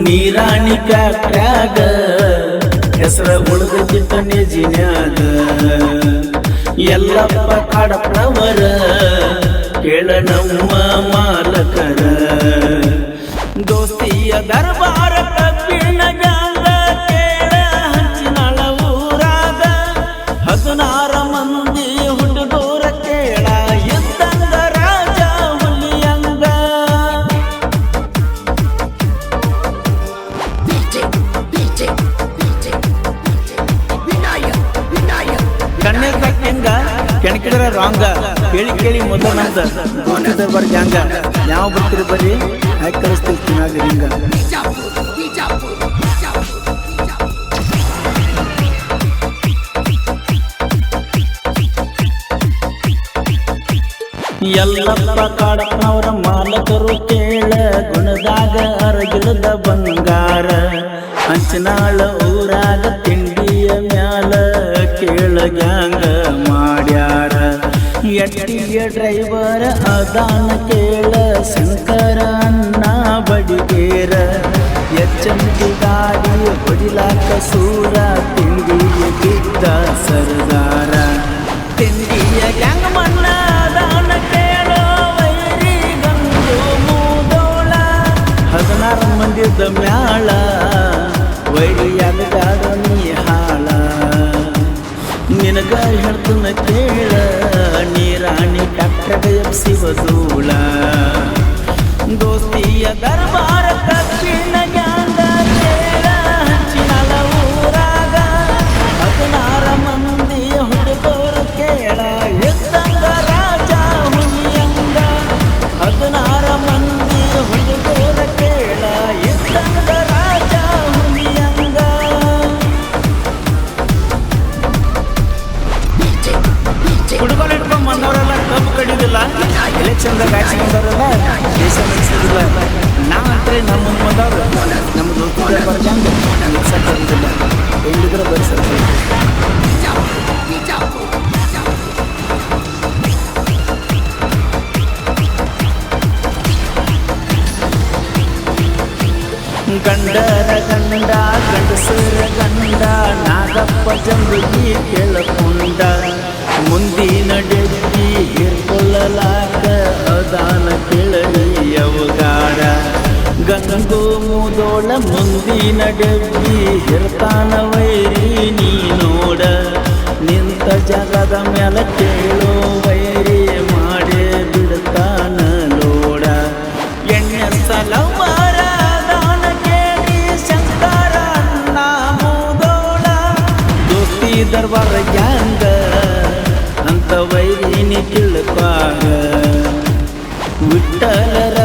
ನೀರಾಣಿ ಫ್ಯಾಕ್ಟ್ರ್ಯಾಗ ಹೆಸರ ಉಳಿದಿದ್ದ ನೆಜಿನ್ಯಾಗ ಎಲ್ಲಪ್ಪ ಕಾಡಪ್ಪನವರ ಕೇಳ ನಮ್ಮ ಮಾಲಕರ ದೋಸ್ತಿಯ ದರ್ಬಾರ ಕಬ್ಬಿಣ ಗ್ಯಾಂಗ ಕೇಳ ಹಂಚಿನಾಳ ಊರಾಗ 16 ಮಂದಿ ಹುಡುಗೂರ ಕೇಳ ಇದ್ದಂಗ ರಾಜ ಹುಲಿಯಂಗ ಕಣ್ಣೆ ಕಟ್ಟಿಂಗ ಕೆಣಕಿದ್ರ ರಾಂಗ ಕೇಳಿ ಕೇಳಿ ಮೊದಲ ನಮ್ದ ದೋಸ್ತಿ ದರ್ಬಾರ್ ಗ್ಯಾಂಗ ಯಾವ ಬರ್ತೀರಿ ಬರ್ರಿ ಆಯ್ತು ಕಳಿಸ್ತೀವಿ ತಿನ್ನಾಗ ಹಿಂಗ ಎಲ್ಲಪ್ಪ ಕಾಡಪ್ಪನವರ ಮಾಲಕರು ಕೇಳ ಗುಣದಾಗ ಅರಗಿಳದ ಬಂಗಾರ ಹಂಚನಾಳ ಊರಾಗ ತಿಂಡಿಯ ಮ್ಯಾಲ ಕೇಳ ಗ್ಯಾಂಗ ಮಾಡ್ಯಾರ ಎಟ್ಟಿಯ ಡ್ರೈವರ್ ಅದಾನ ಕೇಳ ಶಂಕರ ಅಣ್ಣ ಬಡಿಗೇರ ಎಚ್ಚಂತಿ ಗಾಡಿ ಹೊಡಿಲಾಕ ಸೂರ ತಿಂಡಿಯ ಬಿದ್ದ ಸರ್ದಾರ ತಿಂಡಿಯ ಗ್ಯಾಂಗ್ ಮಣ್ಣ ಅದಾನ ಕೇಳೋ ವೈರಿ ಗಂಡು ಮೂದೋಳ 16 ಮಂದಿದ ಮ್ಯಾಳ ವೈರಿಯಾಗ ಗಾಡ ನೀ ಹಾಳ ನಿನಗ ಹೇಳ್ತನ ಕೇಳ ನೀರಾಣಿ ಫ್ಯಾಕ್ಟ್ರ್ಯಾಗ ಎಬ್ಸಿವದೂಳ ದೋಸ್ತಿಯ ದರ್ಬಾರ ಕಬ್ಬಿಣ ಗ್ಯಾಂಗ ಕೇಳ ಹಂಚಿನಾಳ ಊರಾಗ 16 ಮಂದಿ ಹುಡುಗರು ಕೇಳ ಇದ್ದಂಗ ರಾಜ ಹುಲಿಯಂಗ 16 ಮಂದಿ ಹುಡುಗರು ಕೇಳ ಇದ್ದಂಗ ರಾಜ ಹುಲಿಯಂಗ ಹುಡುಗರು ಇಟ್ಕೊಂಡ್ ಬಂದವರೆಲ್ಲ ಕಬ್ಬು ಕಡಿದಿಲ್ಲ ಎಲೆಕ್ಷನ್ದಾಗ ಹಾಕ್ಸ್ಕೊಂಡವ್ರೆಲ್ಲ ದೇಶ ನಡೆಸೋದಿಲ್ಲ ನಾವಂದ್ರೆ ನಮ್ಮ ಮುಂದೆ ಬಂದವ್ರು ನಮ್ಮ ದೋಸ್ತಿ ಬರ್ಜಂಗ ನಿಲ್ಸಕ್ಕಾಗೋದಿಲ್ಲ ಎಲ್ಲಿದ್ರೆ ಬರ್ಸಕ್ಕೆ ಗಂಡರ ಗಂಡ ಗಂಡಸರ ಗಂಡ ನಾಗಪ್ಪ ಜಂಬಗಿ ಕೇಳಕೊಂಡ ಮುಂದಿನ ಡೆಬ್ಬಿ ಹಿರ್ಕೊಳ್ಳಲಾಕ ಅದಾನ ಕೇಳಲಿ ಅವಗಾರ ಗಂಗು ಮುದೋಳ ಮುಂದಿನ ಡೆಬ್ಬಿ ಹಿರ್ತಾನ ವೈರಿ ನೀ ನೋಡ ನಿಂತ ಜಾಗದ ಮ್ಯಾಲ ಕೇಳೋ ವೈರಿ ಮಾಡೇ ಬಿಡ್ತಾನ ಲೋಡ ಎಣ್ಣೆ ಸಲವಾರ ದರ್ಬಾರ ಗ್ಯಾಂಗ ಅಂತ ವೈರಿನಿ ತಿಳ್ಪಾಗ ವಿಠಲರ